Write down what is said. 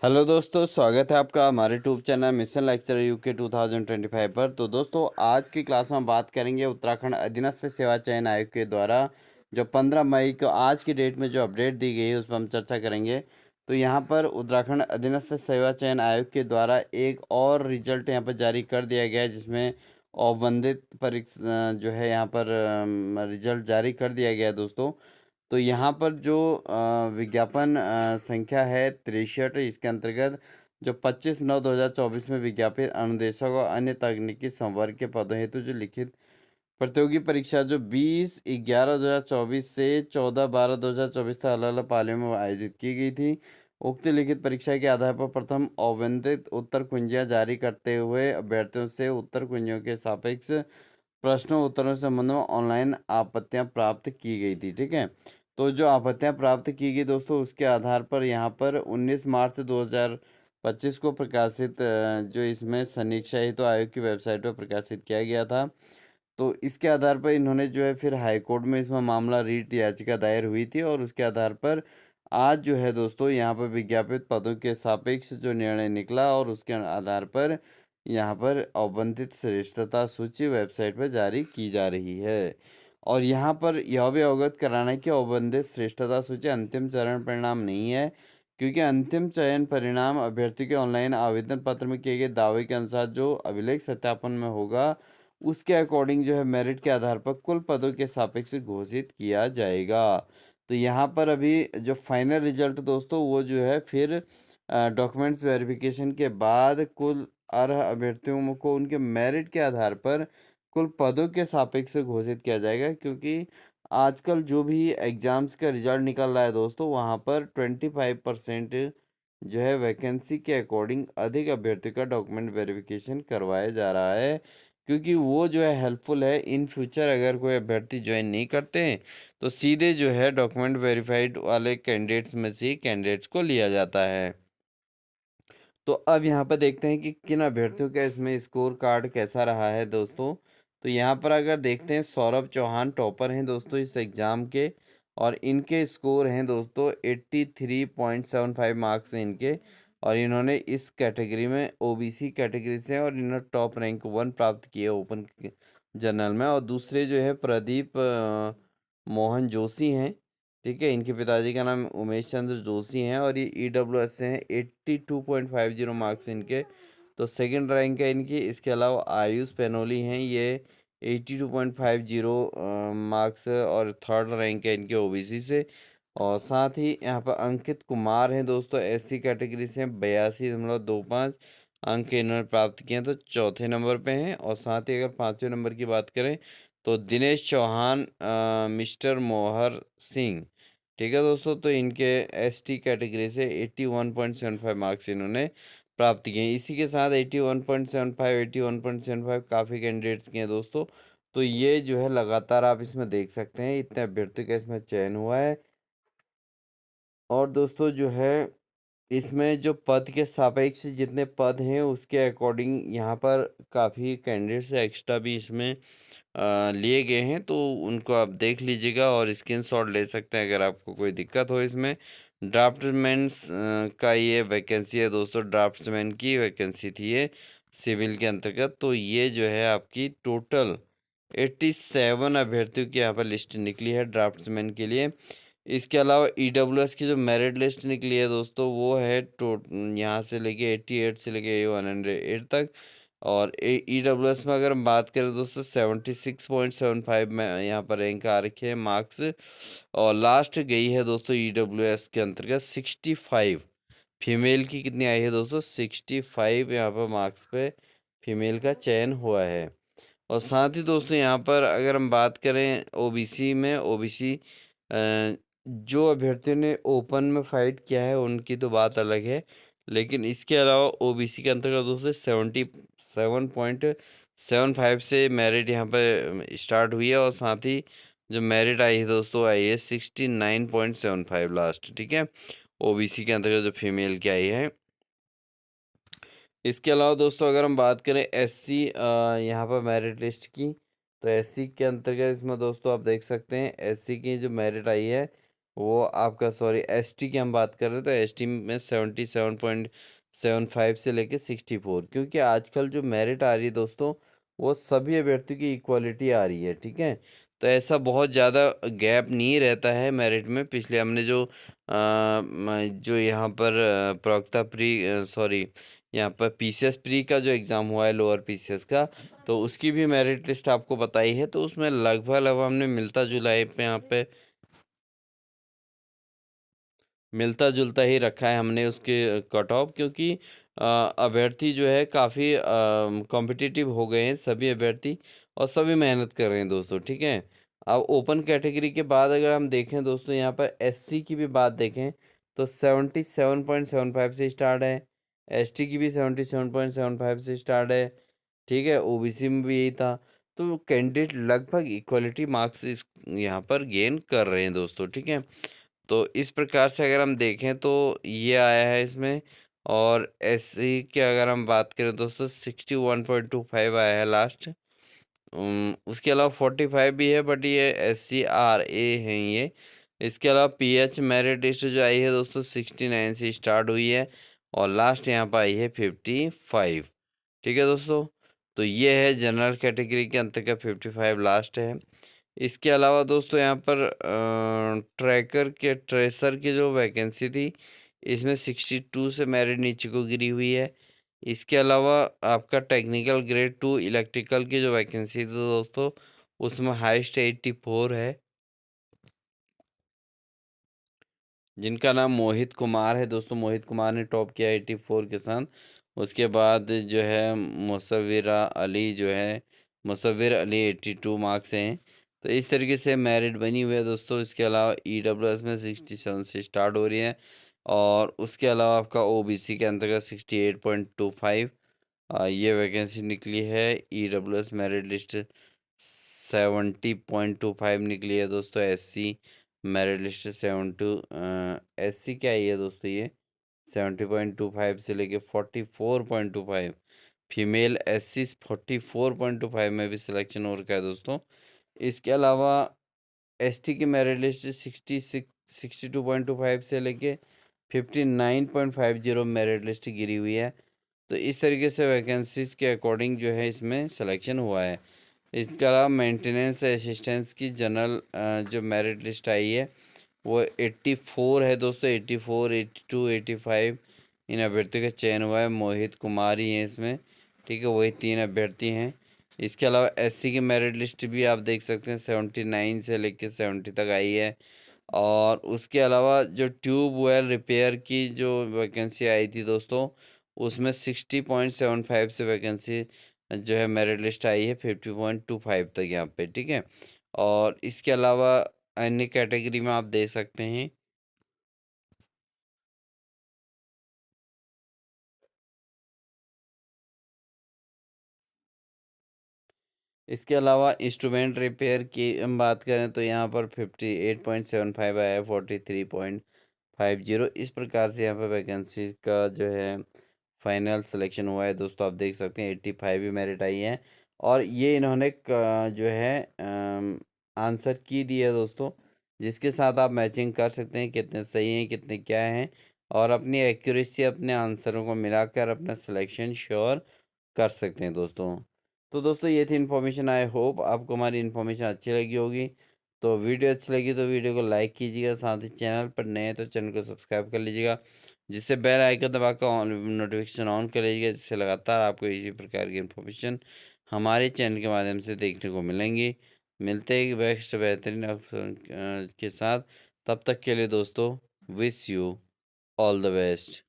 Hello दोस्तों, स्वागत है आपका हमारे YouTube channel mission lecture UK 2025 पर। तो दोस्तों, आज की क्लास में हम बात करेंगे उत्तराखंड अधीनस्थ सेवा चयन आयोग के द्वारा जो 15 मई को आज की डेट में जो अपडेट दी गई है उस पर हम चर्चा करेंगे। तो यहाँ पर उत्तराखंड अधीनस्थ सेवा चयन आयोग के द्वारा एक और रिजल्ट यहाँ पर जारी कर दिया गया है, जिसमें औपबंधित परीक्षा जो है यहाँ पर रिजल्ट जारी कर दिया गया है दोस्तों। तो यहाँ पर जो विज्ञापन संख्या है 63, इसके अंतर्गत जो 25/9/2024 में विज्ञापित अनुदेशक और अन्य तकनीकी संवर्ग के पदों हेतु जो लिखित प्रतियोगी परीक्षा जो 20/11/2024 से 14/12/2024 तक अलग अलग पालियों में आयोजित की गई थी। उक्त लिखित परीक्षा के आधार पर प्रथम औपबंधित उत्तर कुंजियाँ जारी करते हुए अभ्यर्थियों से उत्तर कुंजियों के सापेक्ष प्रश्नों उत्तरों से संबंध में ऑनलाइन आपत्तियां प्राप्त की गई थी। ठीक है, तो जो आपत्तियां प्राप्त की गई दोस्तों, उसके आधार पर यहाँ पर 19 मार्च 2025 को प्रकाशित जो इसमें समीक्षा हेतु तो आयोग की वेबसाइट पर प्रकाशित किया गया था। तो इसके आधार पर इन्होंने जो है फिर हाई कोर्ट में इसमें मामला रीट याचिका दायर हुई थी, और उसके आधार पर आज जो है दोस्तों यहाँ पर विज्ञापित पदों के सापेक्ष जो निर्णय निकला, और उसके आधार पर यहाँ पर अवंतित श्रेष्ठता सूची वेबसाइट पर जारी की जा रही है। और यहाँ पर यह भी अवगत कराना है कि अवंतित श्रेष्ठता सूची अंतिम चरण परिणाम नहीं है, क्योंकि अंतिम चयन परिणाम अभ्यर्थी के ऑनलाइन आवेदन पत्र में किए गए दावे के अनुसार जो अभिलेख सत्यापन में होगा, उसके अकॉर्डिंग जो है मेरिट के आधार पर कुल पदों के सापेक्ष घोषित किया जाएगा। तो यहाँ पर अभी जो फाइनल रिजल्ट दोस्तों, वो जो है फिर डॉक्यूमेंट्स वेरिफिकेशन के बाद कुल अर्ह अभ्यर्थियों को उनके मेरिट के आधार पर कुल पदों के सापेक्ष घोषित किया जाएगा। क्योंकि आजकल जो भी एग्जाम्स का रिजल्ट निकल रहा है दोस्तों, वहाँ पर 25% जो है वैकेंसी के अकॉर्डिंग अधिक अभ्यर्थियों का डॉक्यूमेंट वेरिफिकेशन करवाया जा रहा है, क्योंकि वो जो है हेल्पफुल है इन फ्यूचर। अगर कोई अभ्यर्थी ज्वाइन नहीं करते हैं तो सीधे जो है डॉक्यूमेंट वेरीफाइड वाले कैंडिडेट्स में से कैंडिडेट्स को लिया जाता है। तो अब यहाँ पर देखते हैं कि किन अभ्यर्थियों का इसमें स्कोर कार्ड कैसा रहा है दोस्तों। तो यहाँ पर अगर देखते हैं, सौरभ चौहान टॉपर हैं दोस्तों इस एग्ज़ाम के, और इनके स्कोर हैं दोस्तों 83.75 मार्क्स हैं इनके। और इन्होंने इस कैटेगरी में ओबीसी कैटेगरी से हैं, और इन्होंने टॉप रैंक 1 प्राप्त किए ओपन जनरल में। और दूसरे जो है प्रदीप मोहन जोशी हैं। ठीक है, इनके पिताजी का नाम उमेश चंद्र जोशी हैं, और ये ईडब्ल्यूएस से हैं। 82.50 मार्क्स इनके, तो सेकंड रैंक है इनकी। इसके अलावा आयुष पेनोली हैं, ये 82.50 मार्क्स, और थर्ड रैंक है इनके ओबीसी से। और साथ ही यहाँ पर अंकित कुमार हैं दोस्तों, एससी कैटेगरी से 82.25 अंक इन्होंने प्राप्त किए हैं, तो चौथे नंबर पे हैं। और साथ ही अगर पाँचवें नंबर की बात करें तो दिनेश चौहान मिस्टर मोहर सिंह, ठीक है दोस्तों, तो इनके एसटी कैटेगरी से 81.75 मार्क्स इन्होंने प्राप्त किए हैं। इसी के साथ 81.75 81.75 काफ़ी कैंडिडेट्स के हैं दोस्तों। तो ये जो है लगातार आप इसमें देख सकते हैं इतने अभ्यर्थियों का इसमें चयन हुआ है। और दोस्तों जो है इसमें जो पद के सापेक्ष जितने पद हैं उसके अकॉर्डिंग यहाँ पर काफ़ी कैंडिडेट्स एक्स्ट्रा भी इसमें लिए गए हैं, तो उनको आप देख लीजिएगा और स्क्रीनशॉट ले सकते हैं अगर आपको कोई दिक्कत हो इसमें। ड्राफ्टमैन्स का ये वैकेंसी है दोस्तों, ड्राफ्ट्समैन की वैकेंसी थी ये सिविल के अंतर्गत। तो ये जो है आपकी टोटल 87 अभ्यर्थियों की यहाँ पर लिस्ट निकली है ड्राफ्ट्समैन के लिए। इसके अलावा ईडब्ल्यूएस की जो मेरिट लिस्ट निकली है दोस्तों, वो है यहाँ से लेके 88 से लेके 108 तक। और ईडब्ल्यूएस में अगर हम बात करें दोस्तों, 76.75 में यहाँ पर रैंक आ रखे हैं मार्क्स। और लास्ट गई है दोस्तों ईडब्ल्यूएस के अंतर्गत 65। फीमेल की कितनी आई है दोस्तों, 65 यहाँ पर मार्क्स पे फीमेल का चयन हुआ है। और साथ ही दोस्तों यहाँ पर अगर हम बात करें ओबीसी में, ओबीसी जो अभ्यर्थियों ने ओपन में फाइट किया है उनकी तो बात अलग है, लेकिन इसके अलावा ओबीसी के अंतर्गत दोस्तों 77.75 से मेरिट यहाँ पर स्टार्ट हुई है। और साथ ही जो मेरिट आई है दोस्तों, आई है 69.75 लास्ट। ठीक है, ओबीसी के अंतर्गत जो फीमेल की आई है। इसके अलावा दोस्तों अगर हम बात करें एससी यहाँ पर मेरिट लिस्ट की, तो एससी के अंतर्गत इसमें दोस्तों आप देख सकते हैं एससी की जो मेरिट आई है वो आपका सॉरी एसटी की हम बात कर रहे हैं, तो एसटी में 77.75 से लेके 64, क्योंकि आजकल जो मेरिट आ रही है दोस्तों, वो सभी अभ्यर्थियों की इक्वालिटी आ रही है, ठीक है। तो ऐसा बहुत ज़्यादा गैप नहीं रहता है मेरिट में। पिछले हमने जो जो यहाँ पर प्रवक्ता प्री सॉरी यहाँ पर पीसीएस प्री का जो एग्ज़ाम हुआ है, लोअर पीसीएस का, तो उसकी भी मेरिट लिस्ट आपको बताई है। तो उसमें लगभग लगभग हमने मिलता जुला है पे यहाँ पे मिलता-जुलता ही रखा है हमने उसके कट ऑफ, क्योंकि अभ्यर्थी जो है काफ़ी कॉम्पिटिटिव हो गए हैं सभी अभ्यर्थी, और सभी मेहनत कर रहे हैं दोस्तों, ठीक है। अब ओपन कैटेगरी के बाद अगर हम देखें दोस्तों, यहाँ पर एससी की भी बात देखें तो 77.75 से स्टार्ट है, एसटी की भी 77.75 से स्टार्ट है, ठीक है। ओबीसी में भी यही था। तो कैंडिडेट लगभग इक्वलिटी मार्क्स इस यहाँ पर गेन कर रहे हैं दोस्तों, ठीक है। तो इस प्रकार से अगर हम देखें तो ये आया है इसमें। और एससी की अगर हम बात करें दोस्तों, 61.25 आया है लास्ट। उसके अलावा 45 भी है, बट ये SCRA हैं ये। इसके अलावा पीएच मेरिट लिस्ट जो आई है दोस्तों, 69 से स्टार्ट हुई है, और लास्ट यहाँ पर आई है 55, ठीक है दोस्तों। तो ये है जनरल कैटेगरी के अंतर्गत 55 लास्ट है। इसके अलावा दोस्तों यहाँ पर ट्रेसर की जो वैकेंसी थी, इसमें 62 से मेरिट नीचे को गिरी हुई है। इसके अलावा आपका टेक्निकल ग्रेड 2 इलेक्ट्रिकल की जो वैकेंसी थी दोस्तों, उसमें हाईएस्ट 84 है, जिनका नाम मोहित कुमार है दोस्तों। मोहित कुमार ने टॉप किया 84 के साथ। उसके बाद जो है मुसव्विरा अली जो है, मुसव्विर अली 82 मार्क्स हैं। तो इस तरीके से मेरिट बनी हुई है दोस्तों। इसके अलावा ईडब्ल्यूएस में 67 से स्टार्ट हो रही है, और उसके अलावा आपका ओबीसी के अंतर्गत 68.25 ये वैकेंसी निकली है। ईडब्ल्यूएस मेरिट लिस्ट 70.25 निकली है दोस्तों। एससी मेरिट लिस्ट 72 एससी क्या है ये दोस्तों, ये 70.25 से लेके 44.25। फीमेल एससी 44.25 में भी सिलेक्शन हो रखा है दोस्तों। इसके अलावा एसटी की मेरिट लिस्ट 62.25 से लेके 59.50 मेरिट लिस्ट गिरी हुई है। तो इस तरीके से वैकेंसीज के अकॉर्डिंग जो है इसमें सिलेक्शन हुआ है। इसके अलावा मेंटेनेंस असिस्टेंस की जनरल जो मेरिट लिस्ट आई है, वो 84 है दोस्तों। 84, 82, 85 इन अभ्यर्थियों का चयन हुआ है। मोहित कुमार ही हैं इसमें, ठीक है, वही 3 अभ्यर्थी हैं। इसके अलावा एससी की मेरिट लिस्ट भी आप देख सकते हैं, 79 से लेकर 70 तक आई है। और उसके अलावा जो ट्यूबवेल रिपेयर की जो वैकेंसी आई थी दोस्तों, उसमें 60.75 से वैकेंसी जो है मेरिट लिस्ट आई है 50.25 तक यहाँ पे, ठीक है। और इसके अलावा अन्य कैटेगरी में आप दे सकते हैं। इसके अलावा इंस्ट्रूमेंट रिपेयर की हम बात करें तो यहाँ पर 58.75 आया है, 43.50। इस प्रकार से यहाँ पर वैकेंसी का जो है फाइनल सिलेक्शन हुआ है दोस्तों। आप देख सकते हैं 85 भी मेरिट आई है। और ये इन्होंने जो है आंसर की दी है दोस्तों, जिसके साथ आप मैचिंग कर सकते हैं कितने सही हैं कितने क्या हैं, और अपनी एक्यूरेसी अपने आंसरों को मिलाकर अपना सिलेक्शन श्योर कर सकते हैं दोस्तों। तो दोस्तों ये थी इन्फॉर्मेशन। आई होप आपको हमारी इन्फॉर्मेशन अच्छी लगी होगी। तो वीडियो अच्छी लगी तो वीडियो को लाइक कीजिएगा, साथ ही चैनल पर नए हैं तो चैनल को सब्सक्राइब कर लीजिएगा, जिससे बेल आइकन दबाकर ऑन नोटिफिकेशन ऑन कर लीजिएगा, जिससे लगातार आपको इसी प्रकार की इन्फॉर्मेशन हमारे चैनल के माध्यम से देखने को मिलेंगी। मिलते हैं बेस्ट बेहतरीन के साथ। तब तक के लिए दोस्तों, wish you all the best.